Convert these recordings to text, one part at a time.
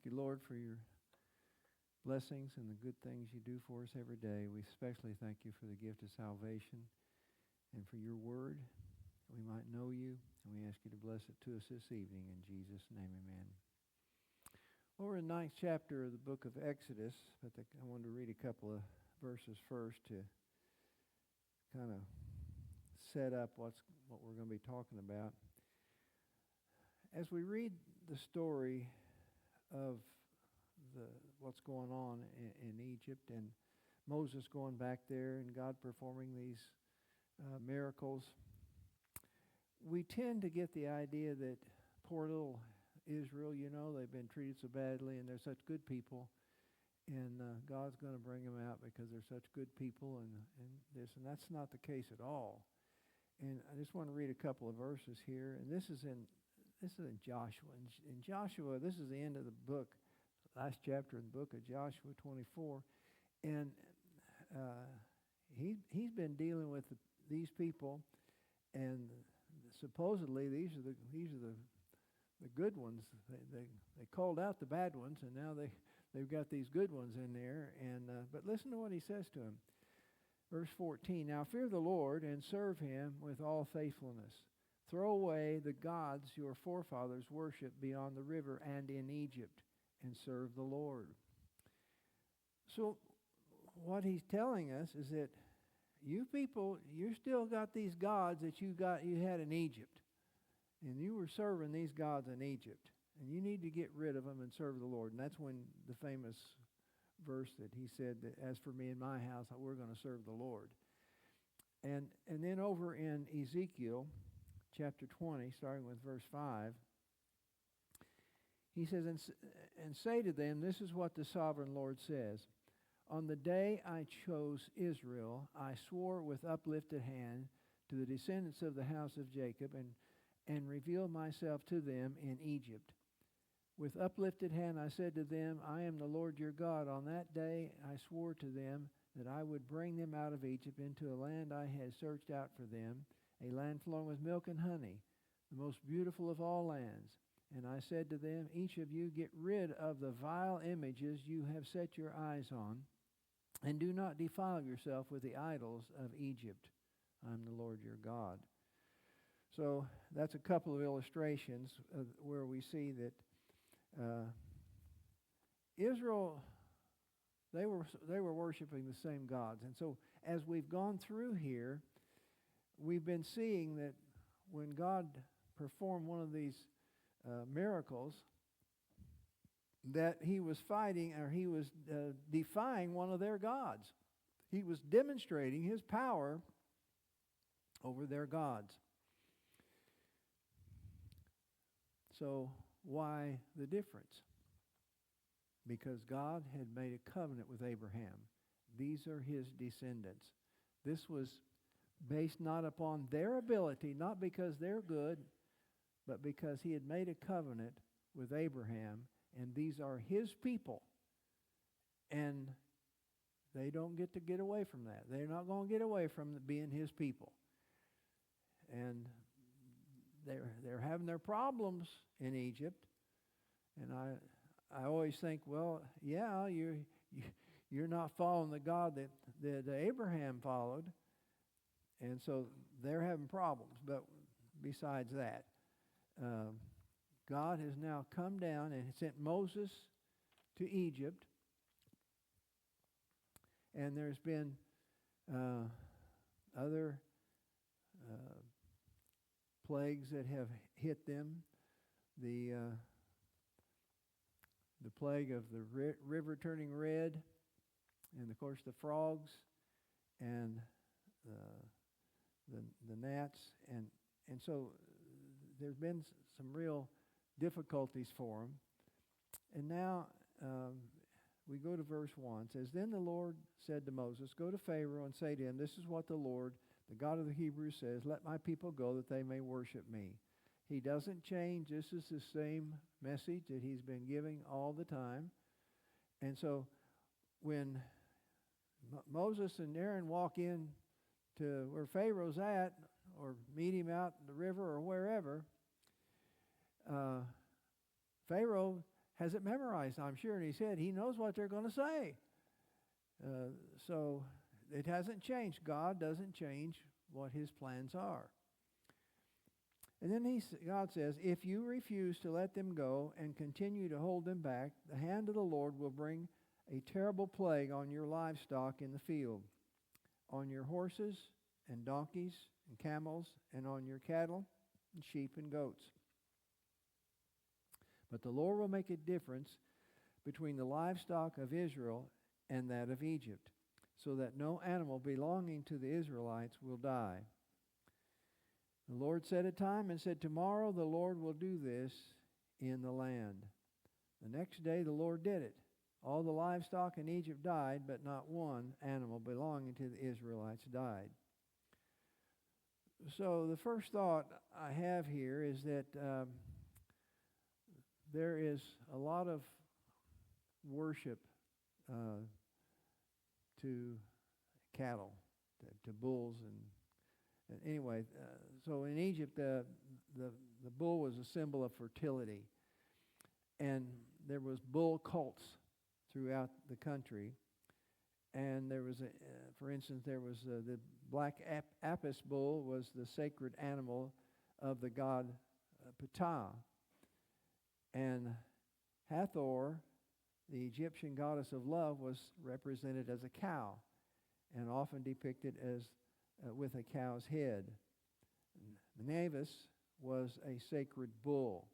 Thank you, Lord, for your blessings and the good things you do for us every day. We especially thank you for the gift of salvation and for your word, that we might know you. And we ask you to bless it to us this evening. In Jesus' name, amen. Well, we're in the 9th chapter of the book of Exodus, but I wanted to read a couple of verses first to kind of set up what we're going to be talking about. As we read the story of what's going on in Egypt and Moses going back there and God performing these miracles, we tend to get the idea that poor little Israel, they've been treated so badly and they're such good people, and God's going to bring them out because they're such good people and that's not the case at all. And I just want to read a couple of verses here, and this is in Joshua. In Joshua, this is the end of the book, last chapter in the book of Joshua 24, and he's been dealing with these people, and supposedly these are the good ones. They called out the bad ones, and now they've got these good ones in there. And but listen to what he says to them. Verse 14, now fear the Lord and serve him with all faithfulness. Throw away the gods your forefathers worshipped beyond the river and in Egypt, and serve the Lord. So what he's telling us is that you people, you still got these gods that you had in Egypt. And you were serving these gods in Egypt. And you need to get rid of them and serve the Lord. And that's when the famous verse that he said that as for me and my house, we're going to serve the Lord. And then over in Ezekiel chapter 20, starting with verse 5, he says, and say to them, this is what the sovereign Lord says. On the day I chose Israel, I swore with uplifted hand to the descendants of the house of Jacob and revealed myself to them in Egypt. With uplifted hand I said to them, I am the Lord your God. On that day I swore to them that I would bring them out of Egypt into a land I had searched out for them, a land flowing with milk and honey, the most beautiful of all lands. And I said to them, each of you get rid of the vile images you have set your eyes on, and do not defile yourself with the idols of Egypt. I am the Lord your God. So that's a couple of illustrations where we see that Israel, they were worshiping the same gods. And so as we've gone through here, we've been seeing that when God performed one of these miracles, that he was fighting, or he was defying one of their gods. He was demonstrating his power over their gods. So why the difference? Because God had made a covenant with Abraham. These are his descendants. This was based not upon their ability, not because they're good, but because he had made a covenant with Abraham, and these are his people. And they don't get away from that. They're not going to get away from being his people. And they're having their problems in Egypt, and I always think, well, yeah, you're not following the God that Abraham followed, and so they're having problems. But besides that, God has now come down and sent Moses to Egypt, and there's been other plagues that have hit them. The plague of the river turning red, and of course the frogs, and the gnats, and so there's been some real difficulties for them. And now we go to verse 1. It says, then the Lord said to Moses, go to Pharaoh and say to him, this is what the Lord, the God of the Hebrews, says, let my people go that they may worship me. He doesn't change. This is the same message that he's been giving all the time. And so when Moses and Aaron walk in to where Pharaoh's at, or meet him out in the river or wherever, Pharaoh has it memorized, I'm sure, in his head. He knows what they're going to say. So it hasn't changed. God doesn't change what his plans are. And then God says, if you refuse to let them go and continue to hold them back, the hand of the Lord will bring a terrible plague on your livestock in the field, on your horses and donkeys and camels, and on your cattle and sheep and goats. But the Lord will make a difference between the livestock of Israel and that of Egypt, so that no animal belonging to the Israelites will die. The Lord set a time and said, tomorrow the Lord will do this in the land. The next day the Lord did it. All the livestock in Egypt died, but not one animal belonging to the Israelites died. So the first thought I have here is that there is a lot of worship to cattle, to bulls, and anyway. So in Egypt, the bull was a symbol of fertility, and there was bull cults throughout the country. And there was, for instance, there was the black Apis bull was the sacred animal of the god Ptah, and Hathor, the Egyptian goddess of love, was represented as a cow, and often depicted as with a cow's head. Mavis was a sacred bull,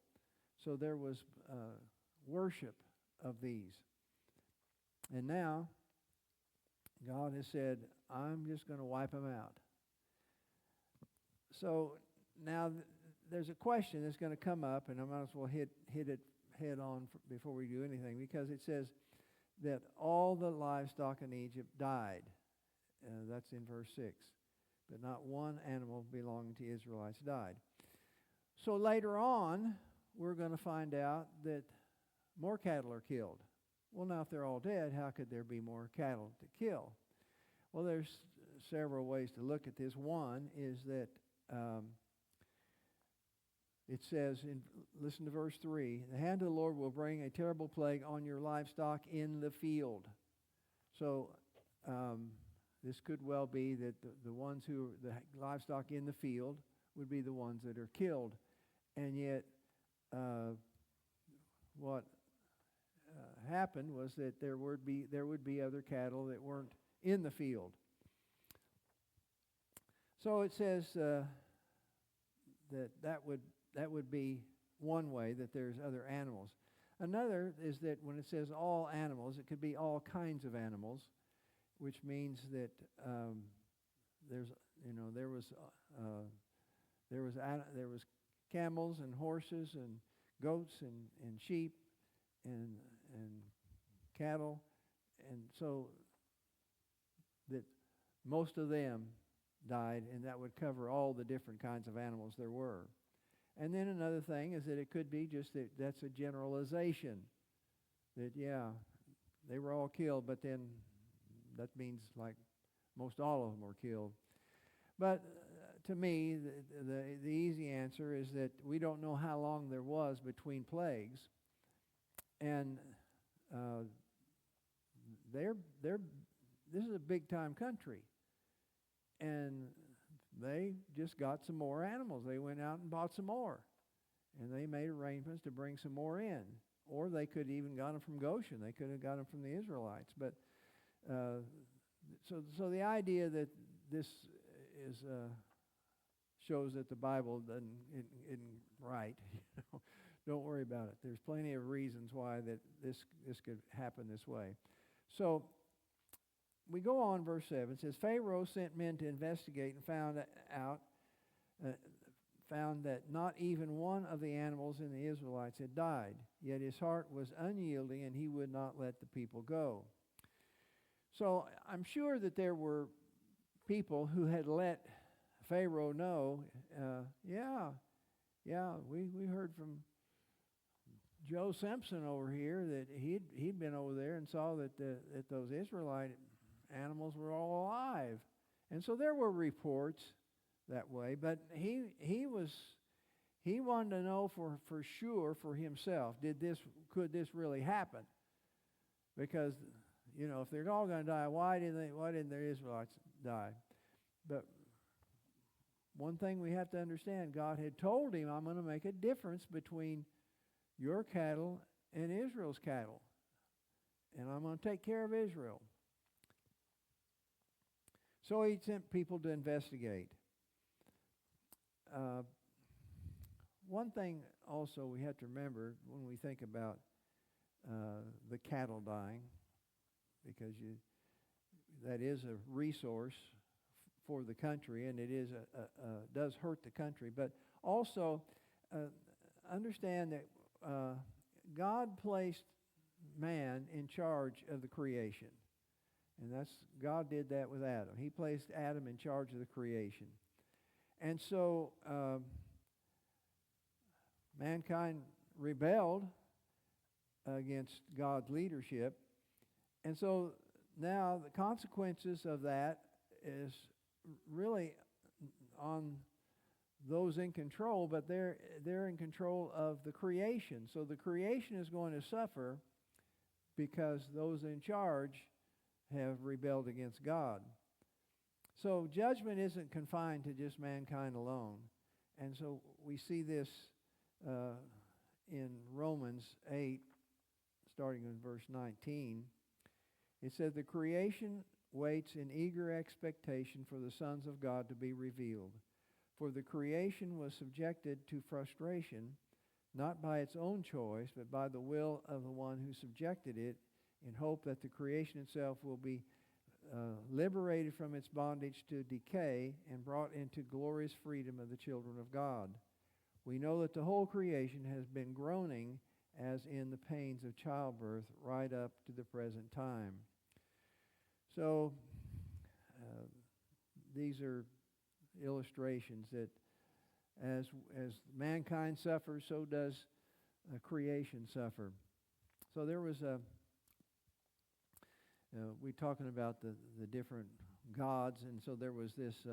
so there was worship of these. And now God has said, I'm just going to wipe them out. So now there's a question that's going to come up, and I might as well hit it head on before we do anything, because it says that all the livestock in Egypt died. That's in verse 6. But not one animal belonging to Israelites died. So later on, we're going to find out that more cattle are killed. Well, now if they're all dead, how could there be more cattle to kill? Well, there's several ways to look at this. One is that it says, listen to verse 3, the hand of the Lord will bring a terrible plague on your livestock in the field. So this could well be that the ones who, the livestock in the field would be the ones that are killed. And yet what happened was that there would be other cattle that weren't in the field. So it says that would be one way, that there's other animals. Another is that when it says all animals, it could be all kinds of animals, which means that there was camels and horses and goats and sheep and cattle, and so that most of them died, and that would cover all the different kinds of animals there were. And then another thing is that it could be just that's a generalization, that they were all killed, but then that means like most all of them were killed. But to me, the easy answer is that we don't know how long there was between plagues, and this is a big time country, and they just got some more animals. They went out and bought some more, and they made arrangements to bring some more in, or they could even got them from Goshen. They could have got them from the Israelites. But so the idea that this is shows that the Bible isn't right. Don't worry about it. There's plenty of reasons why that this could happen this way. So we go on, verse 7. It says, Pharaoh sent men to investigate and found that not even one of the animals in the Israelites had died. Yet his heart was unyielding, and he would not let the people go. So I'm sure that there were people who had let Pharaoh know, we heard from Joe Simpson over here that he'd been over there and saw that those Israelite animals were all alive. And so there were reports that way, but he He wanted to know for sure for himself, could this really happen? Because, if they're all going to die, why didn't the Israelites die? But one thing we have to understand, God had told him, I'm going to make a difference between your cattle and Israel's cattle. And I'm going to take care of Israel. So he sent people to investigate. One thing also we have to remember when we think about the cattle dying, because that is a resource for the country, and it is does hurt the country. But also understand that God placed man in charge of the creation, and God did that with Adam. He placed Adam in charge of the creation, and so mankind rebelled against God's leadership, and so now the consequences of that is really on those in control, but they're in control of the creation. So the creation is going to suffer because those in charge have rebelled against God. So judgment isn't confined to just mankind alone. And so we see this in Romans 8, starting in verse 19. It says, the creation waits in eager expectation for the sons of God to be revealed. For the creation was subjected to frustration, not by its own choice, but by the will of the one who subjected it, in hope that the creation itself will be liberated from its bondage to decay and brought into glorious freedom of the children of God. We know that the whole creation has been groaning as in the pains of childbirth right up to the present time. So these are illustrations that as mankind suffers, so does creation suffer. So there was we're talking about the different gods, and so there was this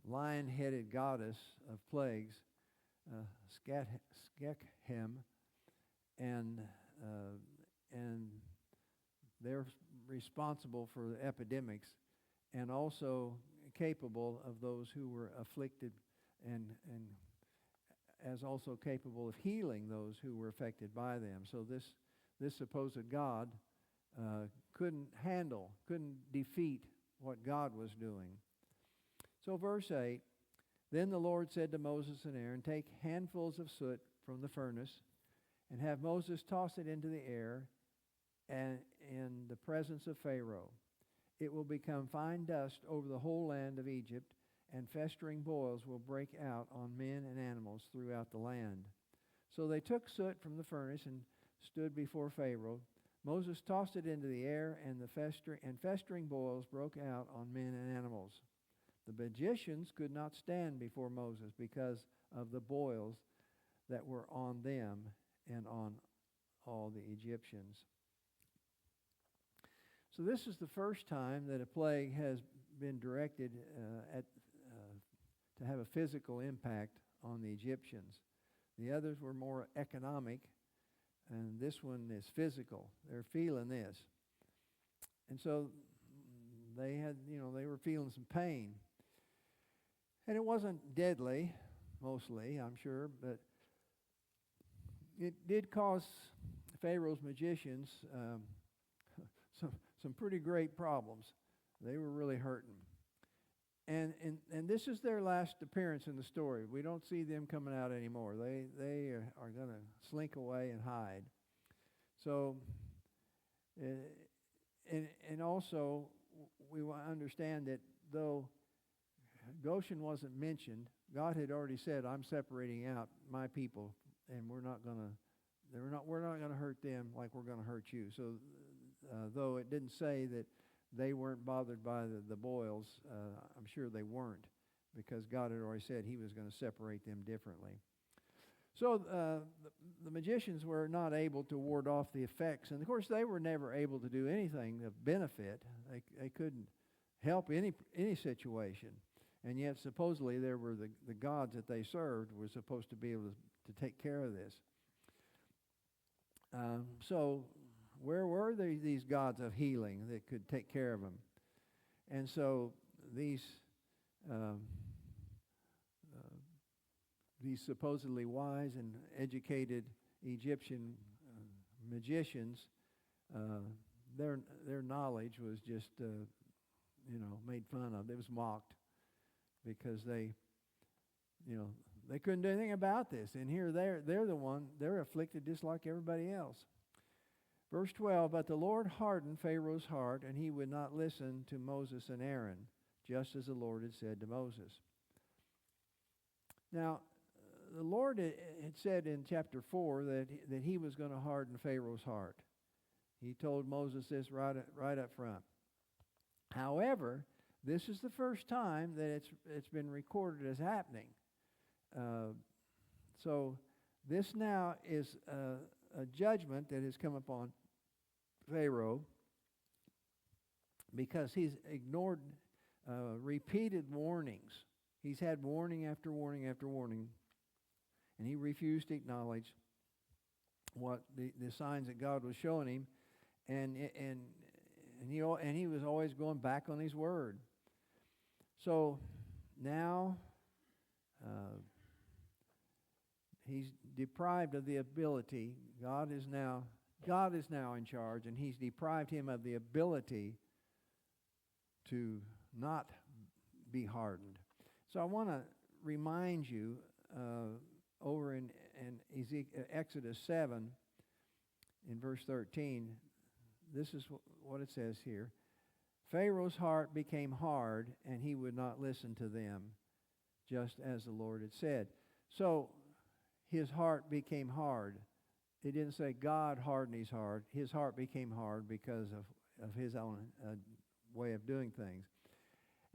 lion-headed goddess of plagues, Skekhem, and they're responsible for the epidemics, and also capable of those who were afflicted, and as also capable of healing those who were affected by them. So this supposed God couldn't defeat what God was doing. So verse 8, then the Lord said to Moses and Aaron, take handfuls of soot from the furnace and have Moses toss it into the air and in the presence of Pharaoh. It will become fine dust over the whole land of Egypt, and festering boils will break out on men and animals throughout the land. So they took soot from the furnace and stood before Pharaoh. Moses tossed it into the air, and festering boils broke out on men and animals. The magicians could not stand before Moses because of the boils that were on them and on all the Egyptians. So this is the first time that a plague has been directed to have a physical impact on the Egyptians. The others were more economic, and this one is physical. They're feeling this. And so they were feeling some pain. And it wasn't deadly, mostly, I'm sure, but it did cause Pharaoh's magicians some pretty great problems. They were really hurting. And this is their last appearance in the story. We don't see them coming out anymore. They are going to slink away and hide. So, and also, we want to understand that though Goshen wasn't mentioned, God had already said, I'm separating out my people, and we're not going to hurt them like we're going to hurt you. So though it didn't say that they weren't bothered by the boils, I'm sure they weren't, because God had already said he was going to separate them differently. So the magicians were not able to ward off the effects, and of course they were never able to do anything of benefit. They couldn't help any situation. And yet supposedly there were the gods that they served were supposed to be able to take care of this. So where were these gods of healing that could take care of them? And so these supposedly wise and educated Egyptian magicians, their knowledge was just made fun of. It was mocked because they couldn't do anything about this. And here they're afflicted just like everybody else. Verse 12, but the Lord hardened Pharaoh's heart, and he would not listen to Moses and Aaron, just as the Lord had said to Moses. Now, the Lord had said in chapter 4 that he was going to harden Pharaoh's heart. He told Moses this right up front. However, this is the first time that it's been recorded as happening. So this now is a judgment that has come upon Pharaoh because he's ignored repeated warnings. He's had warning after warning after warning, and he refused to acknowledge what the signs that God was showing him, and he was always going back on his word. So now he's deprived of the ability. God is now in charge, and he's deprived him of the ability to not be hardened. So I want to remind you over in Exodus 7, in verse 13, this is what it says here. Pharaoh's heart became hard, and he would not listen to them, just as the Lord had said. So his heart became hard. It didn't say God hardened his heart. His heart became hard because of his own way of doing things.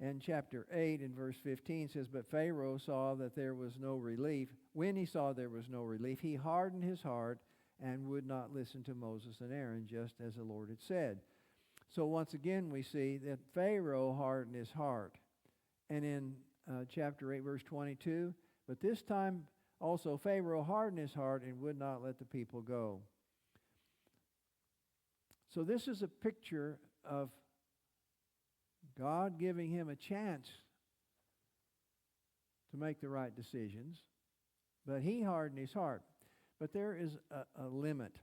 And chapter 8 in verse 15 says, but Pharaoh saw that there was no relief. When he saw there was no relief, he hardened his heart and would not listen to Moses and Aaron, just as the Lord had said. So once again we see that Pharaoh hardened his heart. And in chapter 8 verse 22, but this time also Pharaoh hardened his heart and would not let the people go. So this is a picture of God giving him a chance to make the right decisions, but he hardened his heart. But there is a limit.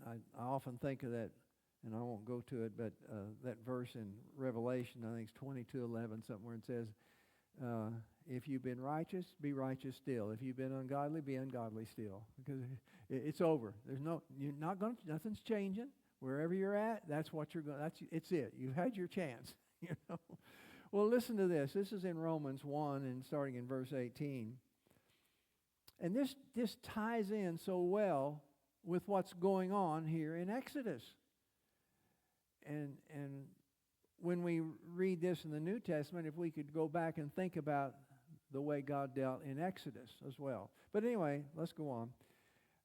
I often think of that, and I won't go to it, but that verse in Revelation, I think it's 22:11, somewhere, it says, if you've been righteous, be righteous still. If you've been ungodly, be ungodly still. Because it's over. Nothing's changing. Wherever you're at, that's what you're going. It's it. You've had your chance. Well, listen to this. This is in Romans 1 and starting in verse 18. And this ties in so well with what's going on here in Exodus. And when we read this in the New Testament, if we could go back and think about the way God dealt in Exodus as well. But anyway, let's go on.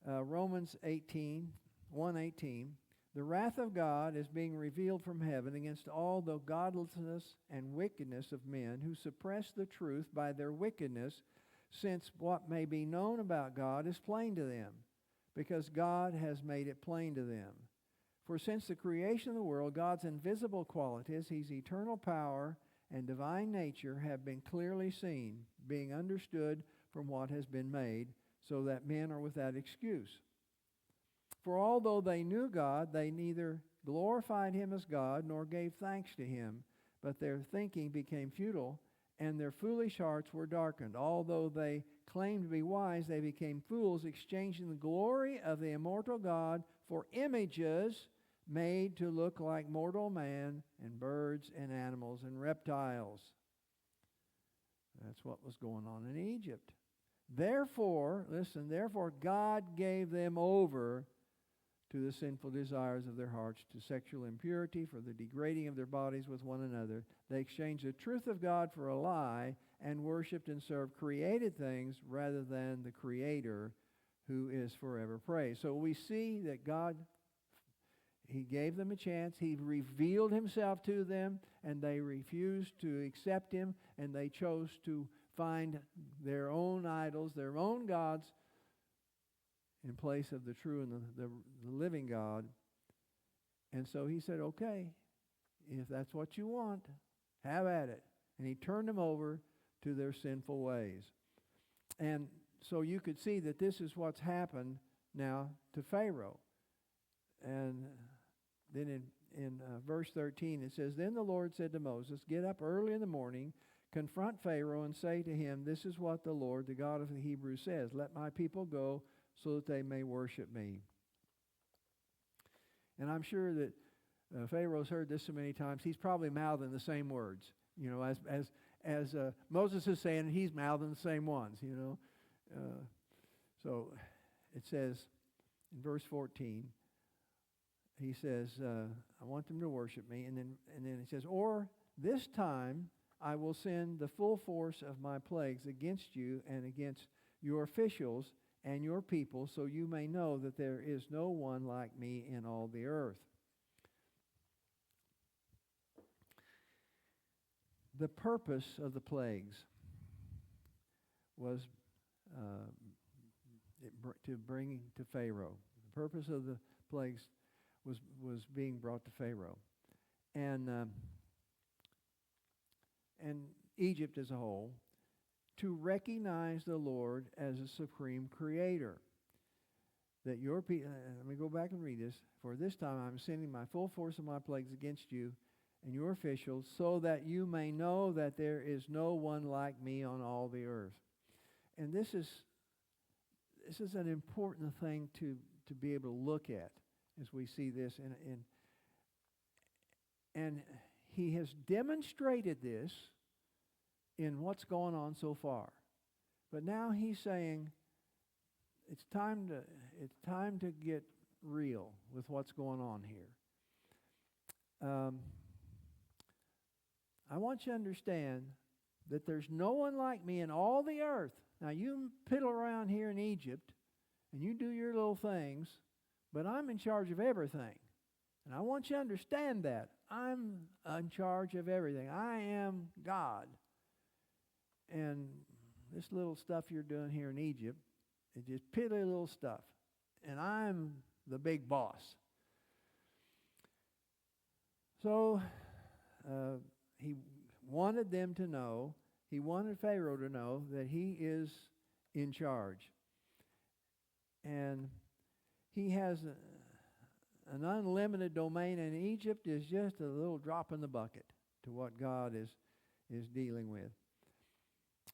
Romans 1:18. The wrath of God is being revealed from heaven against all the godlessness and wickedness of men who suppress the truth by their wickedness, since what may be known about God is plain to them, because God has made it plain to them. For since the creation of the world, God's invisible qualities, his eternal power and divine nature, have been clearly seen, being understood from what has been made, so that men are without excuse. For although they knew God, they neither glorified him as God nor gave thanks to him, but their thinking became futile, and their foolish hearts were darkened. Although they claimed to be wise, they became fools, exchanging the glory of the immortal God for images made to look like mortal man and birds and animals and reptiles. That's what was going on in Egypt. Therefore, God gave them over to the sinful desires of their hearts, to sexual impurity, for the degrading of their bodies with one another. They exchanged the truth of God for a lie and worshipped and served created things rather than the Creator, who is forever praised. So we see that God, he gave them a chance. He revealed himself to them, and they refused to accept him, and they chose to find their own idols, their own gods, in place of the true and the living God. And so he said, okay, if that's what you want, have at it. And he turned them over to their sinful ways. And so you could see that this is what's happened now to Pharaoh. And then in verse 13 it says, Then the Lord said to Moses, Get up early in the morning, confront Pharaoh, and say to him, This is what the Lord, the God of the Hebrews, says. Let my people go so that they may worship me. And I'm sure that Pharaoh's heard this so many times, he's probably mouthing the same words. You know, as Moses is saying, he's mouthing the same ones, you know. So it says in verse 14, he says, I want them to worship me. And then it says, Or this time I will send the full force of my plagues against you and against your officials and your people, so you may know that there is no one like me in all the earth. The purpose of the plagues was to bring to Pharaoh. The purpose of the plagues was being brought to Pharaoh, and Egypt as a whole, to recognize the Lord as a supreme creator. That your people, let me go back and read this. For this time I'm sending my full force of my plagues against you and your officials, so that you may know that there is no one like me on all the earth. And this is an important thing to be able to look at as we see this. And he has demonstrated this in what's going on so far. But now he's saying it's time to get real with what's going on here. I want you to understand that there's no one like me in all the earth. Now you piddle around here in Egypt and you do your little things, but I'm in charge of everything. And I want you to understand that. I'm in charge of everything. I am God. And this little stuff you're doing here in Egypt is just piddly little stuff. And I'm the big boss. So he wanted them to know, he wanted Pharaoh to know that he is in charge. And he has an unlimited domain, and Egypt is just a little drop in the bucket to what God is dealing with.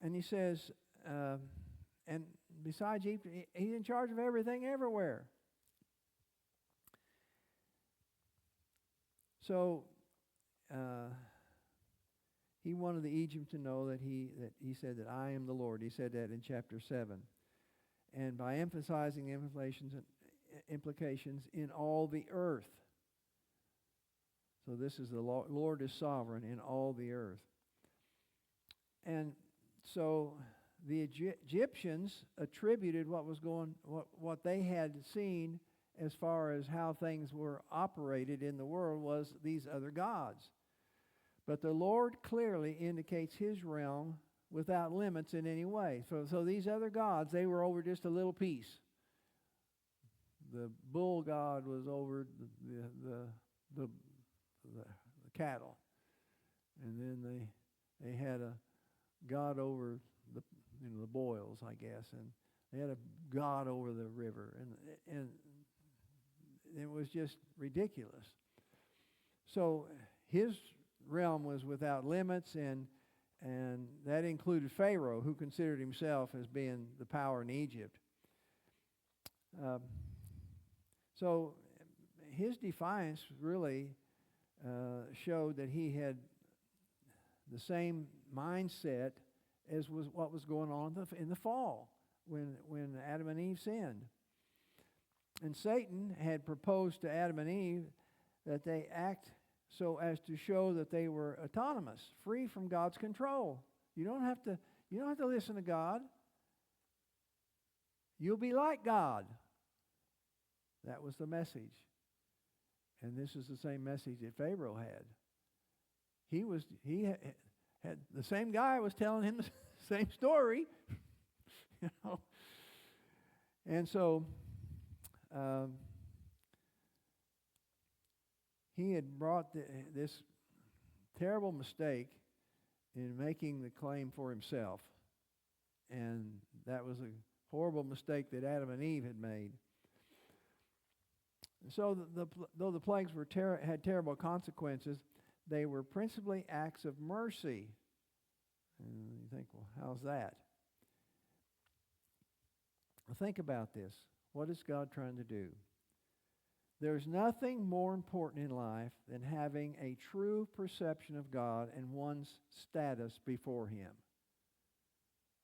And he says, and besides Egypt, he's in charge of everything everywhere. So he wanted the Egypt to know that he said that I am the Lord. He said that in chapter 7. And by emphasizing the implications in all the earth. So this is the Lord is sovereign in all the earth. And so the Egyptians attributed what they had seen as far as how things were operated in the world was these other gods. But the Lord clearly indicates his realm without limits in any way. So these other gods, they were over just a little piece. The bull god was over the cattle. And then they had a god over the boils, I guess, and they had a god over the river, and it was just ridiculous. So his realm was without limits, and that included Pharaoh, who considered himself as being the power in Egypt. So his defiance really showed that he had the same mindset as was what was going on in the fall when Adam and Eve sinned. And Satan had proposed to Adam and Eve that they act so as to show that they were autonomous, free from God's control. You don't have to listen to God. You'll be like God. That was the message. And this is the same message that Pharaoh had. He had the same guy was telling him the same story, you know. And so he had brought this terrible mistake in making the claim for himself. And that was a horrible mistake that Adam and Eve had made. So though the plagues had terrible consequences, they were principally acts of mercy. And you think, well, how's that? Well, think about this. What is God trying to do? There's nothing more important in life than having a true perception of God and one's status before Him.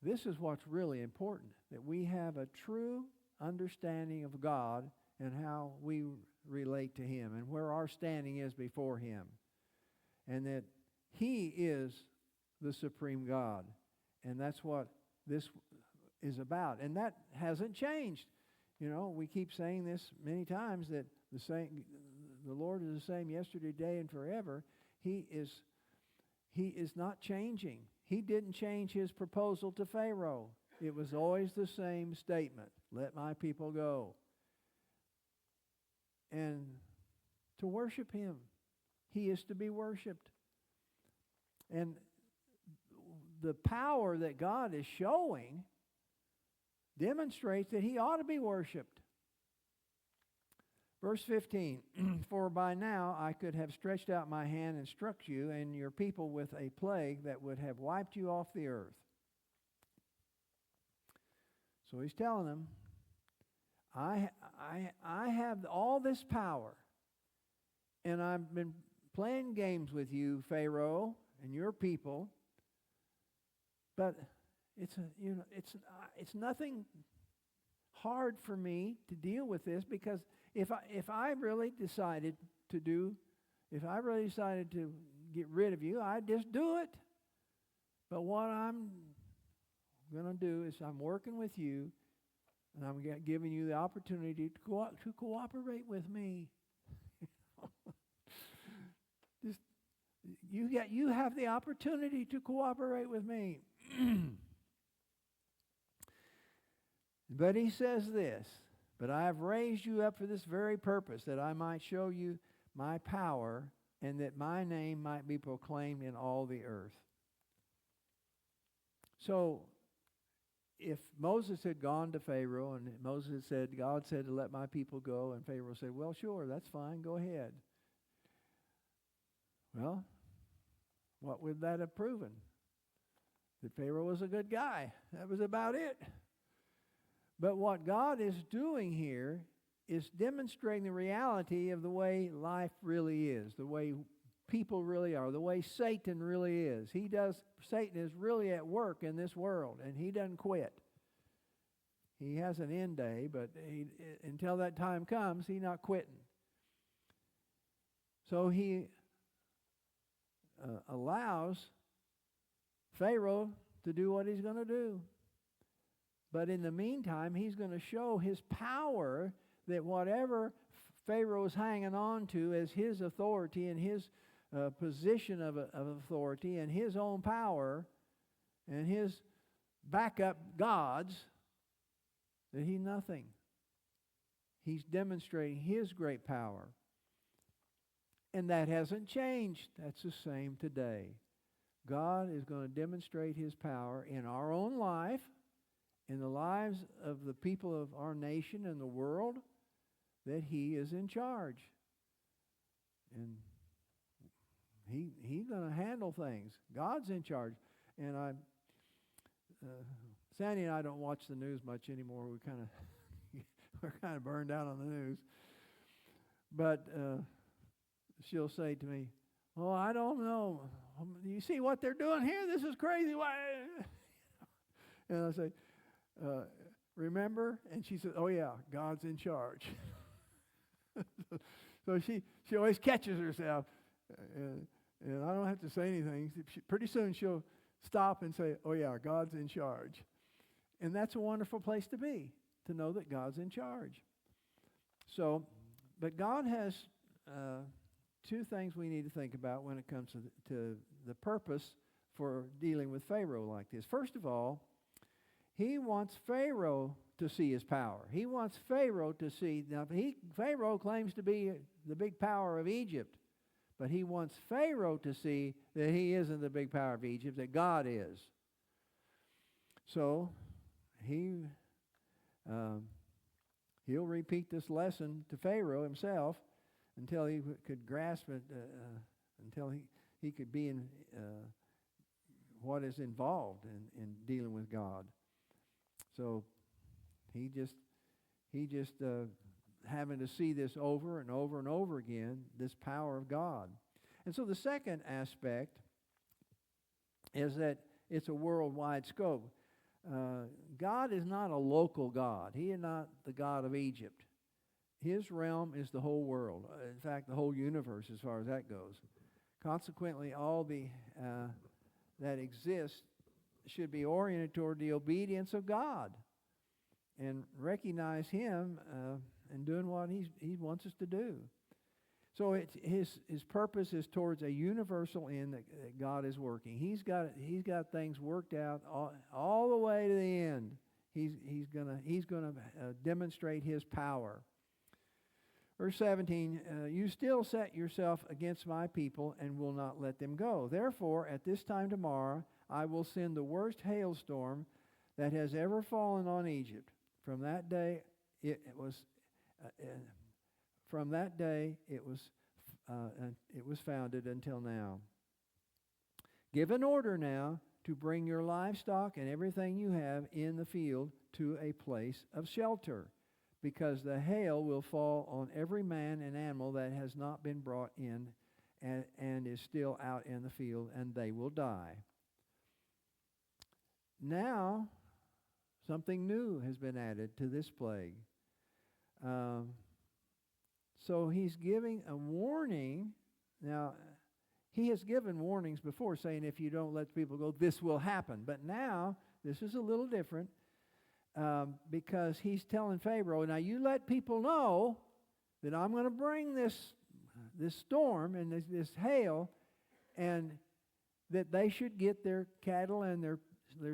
This is what's really important, that we have a true understanding of God and how we relate to Him and where our standing is before Him. And that He is the supreme God. And that's what this is about. And that hasn't changed. You know, we keep saying this many times, that the Lord is the same yesterday, today, and forever. He is not changing. He didn't change His proposal to Pharaoh. It was always the same statement: let my people go. And to worship Him. He is to be worshiped. And the power that God is showing demonstrates that He ought to be worshiped. Verse 15, for by now I could have stretched out my hand and struck you and your people with a plague that would have wiped you off the earth. So He's telling them, I have all this power, and I've been playing games with you, Pharaoh, and your people, but it's nothing hard for me to deal with this, because if I really decided to get rid of you, I'd just do it. But what I'm going to do is I'm working with you, and I'm giving you the opportunity to cooperate with me. Just you have the opportunity to cooperate with me. But He says this: but I have raised you up for this very purpose, that I might show you my power, and that my name might be proclaimed in all the earth. So, if Moses had gone to Pharaoh, and Moses had said, God said to let my people go, and Pharaoh said, well, sure, that's fine, go ahead. Well, what would that have proven? That Pharaoh was a good guy. That was about it. But what God is doing here is demonstrating the reality of the way life really is, the way people really are, the way Satan really is. Satan is really at work in this world, and he doesn't quit. He has an end day, but until that time comes, he's not quitting. So he allows Pharaoh to do what he's going to do. But in the meantime, he's going to show his power, that whatever Pharaoh is hanging on to as his authority and his position of authority and his own power and his backup gods, that he's nothing. He's demonstrating His great power. And that hasn't changed. That's the same today. God is going to demonstrate His power in our own life, in the lives of the people of our nation and the world, that He is in charge. And He's going to handle things. God's in charge. And Sandy and I don't watch the news much anymore. We're kind of burned out on the news. But she'll say to me, "Oh, I don't know. You see what they're doing here? This is crazy." Why? And I say, "Remember?" And she says, "Oh yeah, God's in charge." So she always catches herself, and I don't have to say anything. Pretty soon she'll stop and say, "Oh yeah, God's in charge," and that's a wonderful place to be, to know that God's in charge. So, but God has two things we need to think about when it comes to the purpose for dealing with Pharaoh like this. First of all, he wants Pharaoh to see his power. He wants Pharaoh to see. Now, Pharaoh claims to be the big power of Egypt, but he wants Pharaoh to see that he isn't the big power of Egypt, that God is. So he'll repeat this lesson to Pharaoh himself until he could grasp it, until he could be in what is involved in dealing with God. So he just having to see this over and over and over again, this power of God. And so the second aspect is that it's a worldwide scope. God is not a local God. He is not the God of Egypt. His realm is the whole world. In fact, the whole universe as far as that goes. Consequently, all that exists should be oriented toward the obedience of God and recognize Him and doing what He wants us to do. So his purpose is towards a universal end that God is working. He's got things worked out all the way to the end. He's gonna demonstrate His power. Verse 17, you still set yourself against my people and will not let them go. Therefore, at this time tomorrow, I will send the worst hailstorm that has ever fallen on Egypt. From that day, it was founded until now. Give an order now to bring your livestock and everything you have in the field to a place of shelter, because the hail will fall on every man and animal that has not been brought in and is still out in the field, and they will die. Now, something new has been added to this plague. So he's giving a warning. Now, he has given warnings before saying if you don't let people go, this will happen. But now, this is a little different because he's telling Pharaoh, now you let people know that I'm going to bring this storm and this hail, and that they should get their cattle and their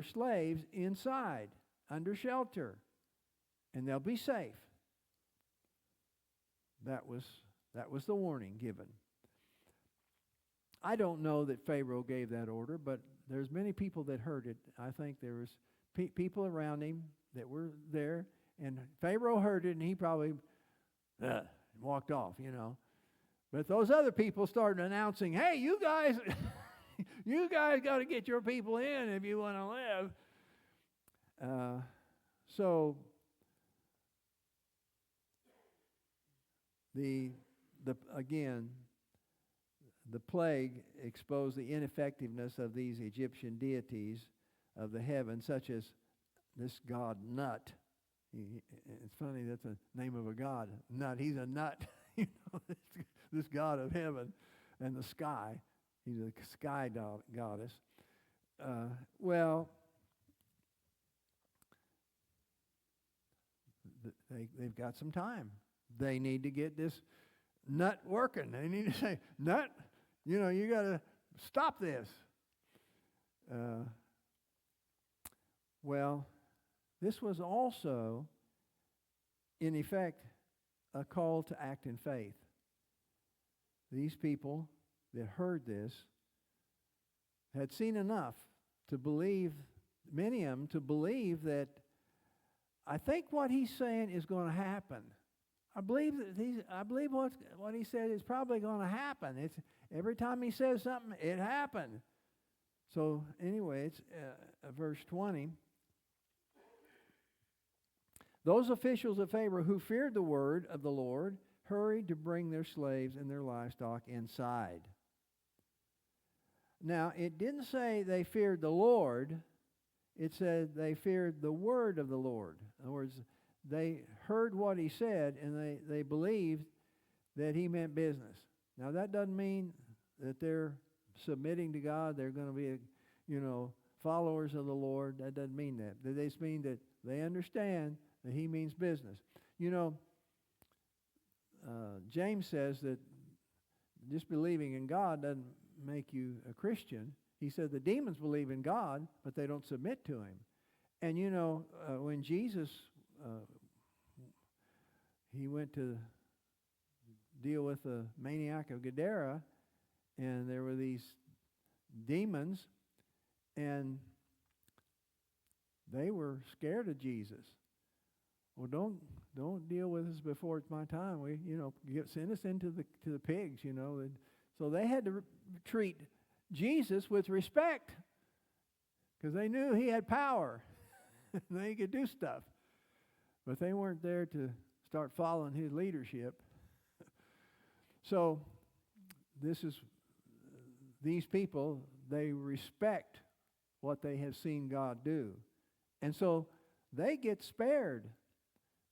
slaves inside, under shelter, and they'll be safe. That was the warning given. I don't know that Pharaoh gave that order, but there's many people that heard it. I think there was people around him that were there, and Pharaoh heard it, and he probably walked off, But those other people started announcing, hey, you guys, you guys got to get your people in if you want to live. So the plague exposed the ineffectiveness of these Egyptian deities of the heaven, such as this god Nut. It's funny, that's the name of a god, Nut. He's a nut, this god of heaven and the sky. He's a sky goddess. They've got some time. They need to get this Nut working. They need to say, Nut, you got to stop this. This was also, in effect, a call to act in faith. These people that heard this had seen enough to believe, many of them, to believe that I think what he's saying is going to happen. I believe what he said is probably going to happen. It's every time he says something, it happened. So anyway, it's verse 20. Those officials of Pharaoh who feared the word of the Lord hurried to bring their slaves and their livestock inside. Now, it didn't say they feared the Lord. It said they feared the word of the Lord. In other words, they heard what he said, and they believed that he meant business. Now, that doesn't mean that they're submitting to God. They're going to be, followers of the Lord. That doesn't mean that. They just mean that they understand that he means business. James says that just believing in God doesn't make you a Christian. He said the demons believe in God, but they don't submit to him. And you know, when Jesus, he went to deal with the maniac of Gadara, and there were these demons, and they were scared of Jesus. Well, don't deal with us before it's my time. We, send us into the pigs, And so they had to treat Jesus with respect because they knew he had power. They could do stuff. But they weren't there to start following his leadership. So these people, they respect what they have seen God do. And so they get spared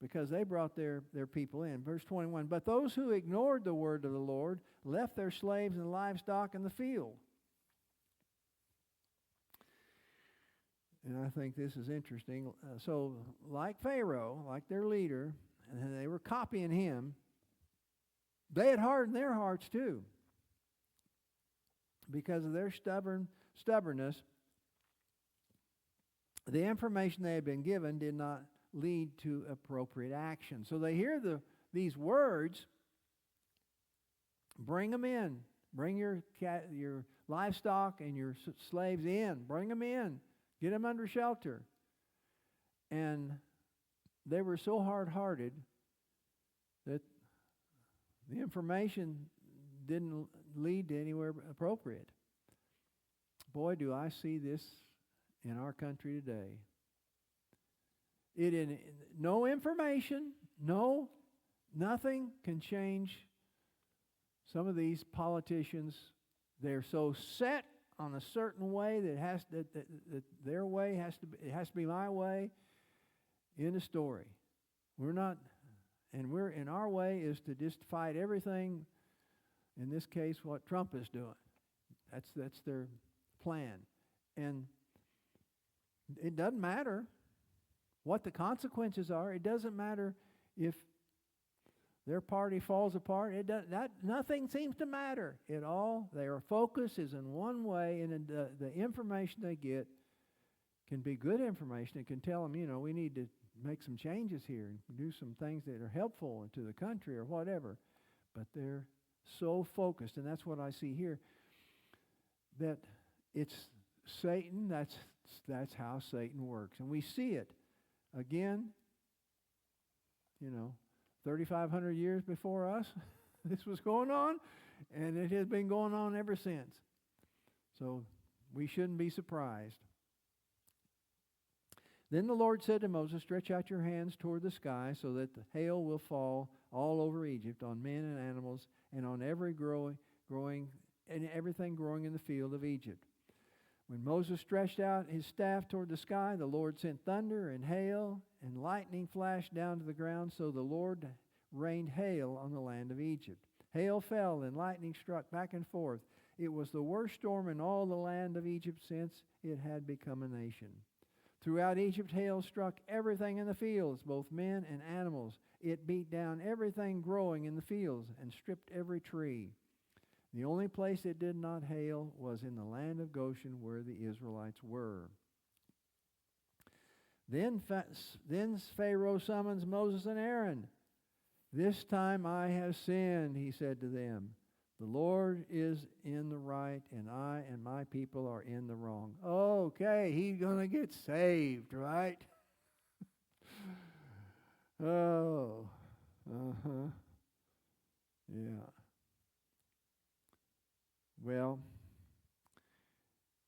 because they brought their people in. Verse 21, but those who ignored the word of the Lord left their slaves and livestock in the field. And I think this is interesting. So like Pharaoh, like their leader, and they were copying him, they had hardened their hearts too. Because of their stubbornness, the information they had been given did not lead to appropriate action. So they hear these words, bring them in. Bring your livestock and your slaves in. Bring them in. Get them under shelter. And they were so hard-hearted that the information didn't lead to anywhere appropriate. Boy, do I see this in our country today. No information, nothing can change some of these politicians. They're so set on a certain way that their way has to be my way. End of story. We're not, and our way is to just fight everything. In this case, what Trump is doing. That's their plan. And it doesn't matter what the consequences are. It doesn't matter if their party falls apart. Nothing seems to matter at all. Their focus is in one way, and the information they get can be good information. It can tell them, we need to make some changes here and do some things that are helpful to the country or whatever. But they're so focused, and that's what I see here, that it's Satan. That's how Satan works. And we see it again, 3,500 years before us, this was going on, and it has been going on ever since. So we shouldn't be surprised. Then the Lord said to Moses, stretch out your hands toward the sky so that the hail will fall all over Egypt, on men and animals, and on every everything growing in the field of Egypt. When Moses stretched out his staff toward the sky, the Lord sent thunder and hail, and lightning flashed down to the ground, so the Lord rained hail on the land of Egypt. Hail fell and lightning struck back and forth. It was the worst storm in all the land of Egypt since it had become a nation. Throughout Egypt, hail struck everything in the fields, both men and animals. It beat down everything growing in the fields and stripped every tree. The only place it did not hail was in the land of Goshen, where the Israelites were. Then Pharaoh summons Moses and Aaron. This time I have sinned, he said to them. The Lord is in the right, and I and my people are in the wrong. Okay, he's going to get saved, right? Oh, yeah. Well,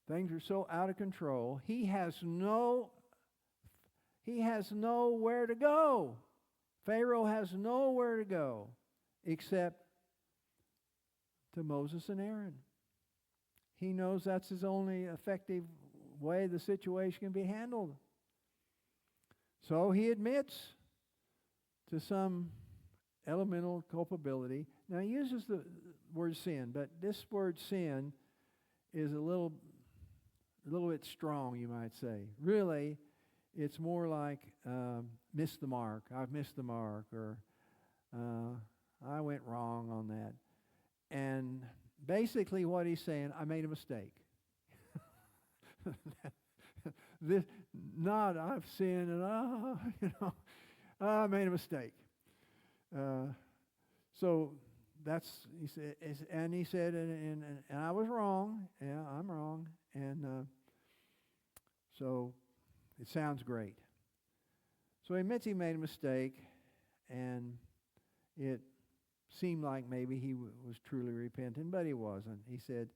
things are so out of control. He has nowhere to go. Pharaoh has nowhere to go except to Moses and Aaron. He knows that's his only effective way the situation can be handled. So he admits to some elemental culpability. Now he uses the word sin, but this word sin is a little bit strong, you might say. Really, it's more like missed the mark. I've missed the mark, or I went wrong on that. And basically what he's saying, I made a mistake. This, not I've sinned and I made a mistake. So that's he said, and he said, and I was wrong. Yeah, I'm wrong, and so it sounds great. So he admits he made a mistake, and it seemed like maybe he was truly repentant, but he wasn't. He said,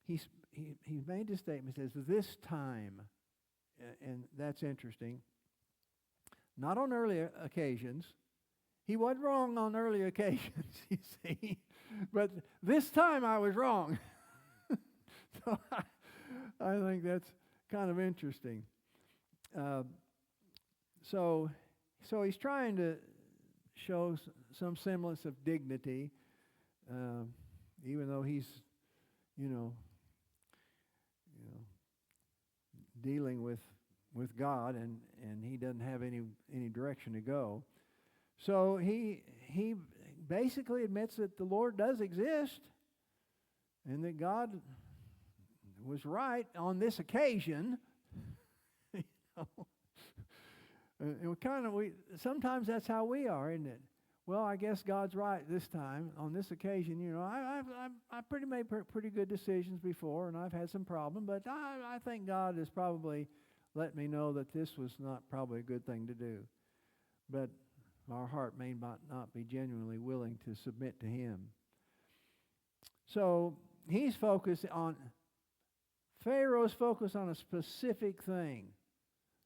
he made this statement. He says, "This time," and that's interesting. Not on earlier occasions. He wasn't wrong on earlier occasions, you see. But this time I was wrong. So I think that's kind of interesting. So he's trying to show some semblance of dignity, even though he's, dealing with God, and he doesn't have any direction to go. So he basically admits that the Lord does exist, and that God was right on this occasion. And sometimes that's how we are, isn't it? Well, I guess God's right this time on this occasion. I pretty made pretty good decisions before, and I've had some problem, but I think God has probably let me know that this was not probably a good thing to do. But our heart may not be genuinely willing to submit to Him. So he's focused on, Pharaoh's focused on a specific thing.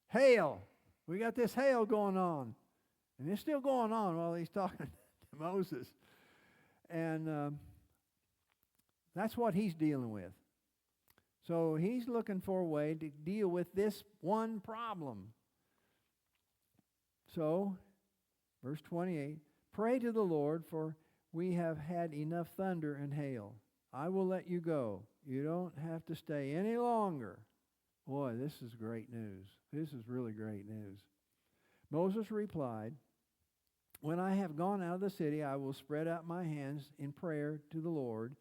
Hail. We got this hail going on. And it's still going on while he's talking to Moses. And that's what he's dealing with. So he's looking for a way to deal with this one problem. So, verse 28, pray to the Lord, for we have had enough thunder and hail. I will let you go. You don't have to stay any longer. Boy, this is great news. This is really great news. Moses replied, when I have gone out of the city, I will spread out my hands in prayer to the Lord.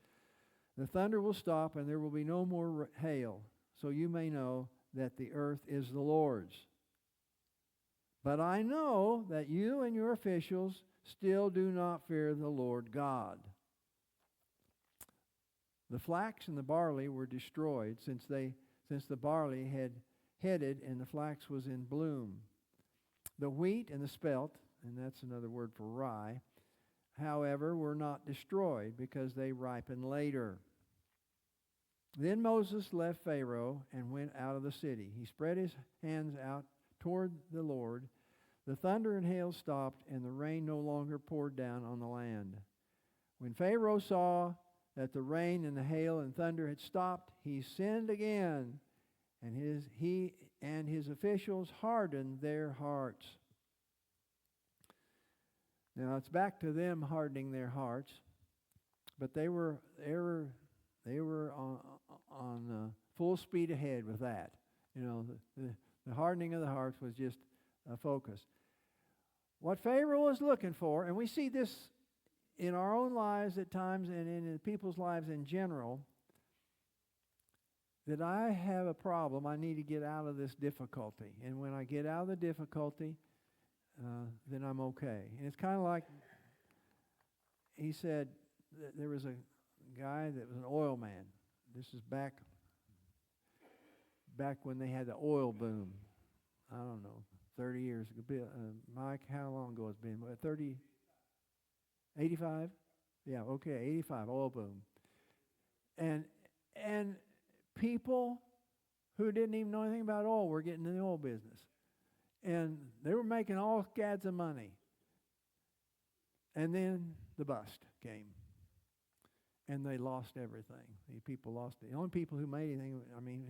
The thunder will stop, and there will be no more hail, so you may know that the earth is the Lord's. But I know that you and your officials still do not fear the Lord God. The flax and the barley were destroyed, since the barley had headed and the flax was in bloom. The wheat and the spelt, and that's another word for rye, however, were not destroyed because they ripened later. Then Moses left Pharaoh and went out of the city. He spread his hands out toward the Lord. The thunder and hail stopped, and the rain no longer poured down on the land. When Pharaoh saw that the rain and the hail and thunder had stopped, he sinned again, and he and his officials hardened their hearts. Now it's back to them hardening their hearts, but they were on full speed ahead with that. The hardening of the hearts was just a focus. What Pharaoh was looking for, and we see this in our own lives at times and in people's lives in general, that I have a problem. I need to get out of this difficulty. And when I get out of the difficulty, then I'm okay. And it's kind of like, he said that there was a guy that was an oil man. This is back when they had the oil boom. I don't know, 30 years ago. Mike, how long ago has it been? 30? 85? Yeah, okay, 85, oil boom. And people who didn't even know anything about oil were getting in the oil business. And they were making all scads of money. And then the bust came. And they lost everything. The people lost it. The only people who made anything,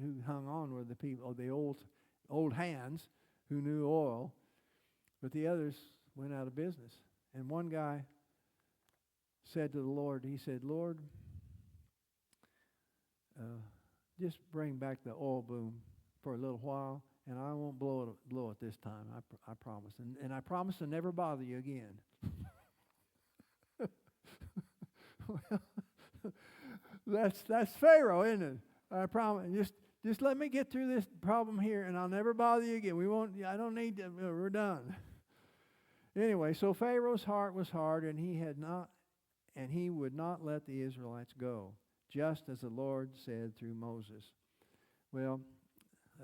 who hung on were the people, the old hands who knew oil. But the others went out of business. And one guy said to the Lord, he said, Lord, just bring back the oil boom for a little while, and I won't blow it this time. I promise. And I promise to never bother you again. Well, that's Pharaoh, isn't it? I promise. Just let me get through this problem here, and I'll never bother you again. We won't. I don't need to. We're done. Anyway, so Pharaoh's heart was hard, and he would not let the Israelites go, just as the Lord said through Moses. Well,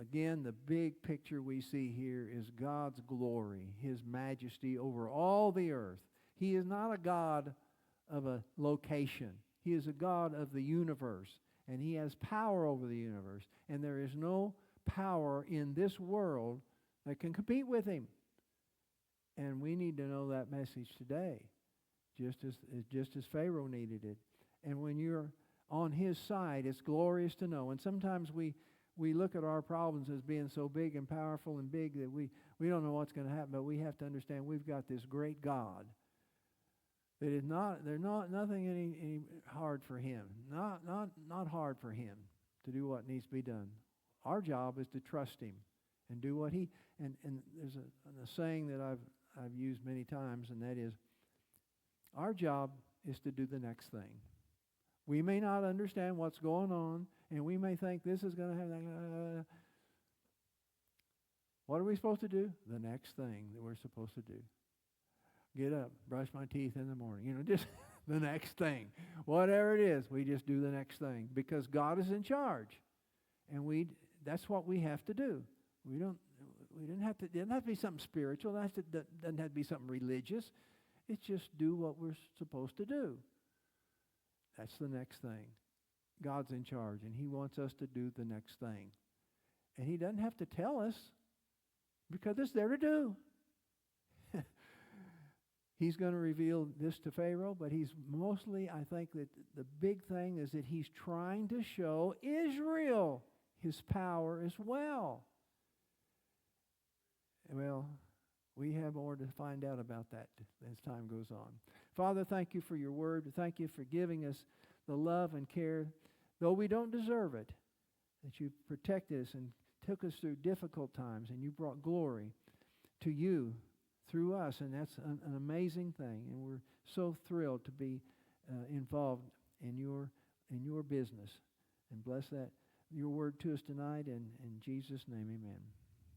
again, the big picture we see here is God's glory, His majesty over all the earth. He is not a God of a location. He is a God of the universe, and He has power over the universe. And there is no power in this world that can compete with Him. And we need to know that message today, just as Pharaoh needed it. And when you're on His side, it's glorious to know. And sometimes we look at our problems as being so big and powerful and big that we don't know what's going to happen. But we have to understand we've got this great God that is nothing any hard for Him. Not hard for Him to do what needs to be done. Our job is to trust Him and do what He. And there's a saying that I've used many times, and that is, our job is to do the next thing. We may not understand what's going on, and we may think this is going to happen. What are we supposed to do? The next thing that we're supposed to do. Get up, brush my teeth in the morning. Just the next thing. Whatever it is, we just do the next thing because God is in charge, and that's what we have to do. It doesn't have to be something spiritual. It doesn't have to be something religious. It's just do what we're supposed to do. That's the next thing. God's in charge, and He wants us to do the next thing. And He doesn't have to tell us because it's there to do. He's going to reveal this to Pharaoh, but he's mostly, I think that the big thing is that he's trying to show Israel His power as well. Well, we have more to find out about that as time goes on. Father, thank You for Your word. Thank You for giving us the love and care, though we don't deserve it, that You protected us and took us through difficult times, and You brought glory to You through us, and that's an amazing thing. And we're so thrilled to be involved in your business. And bless that Your word to us tonight, and in Jesus' name, amen.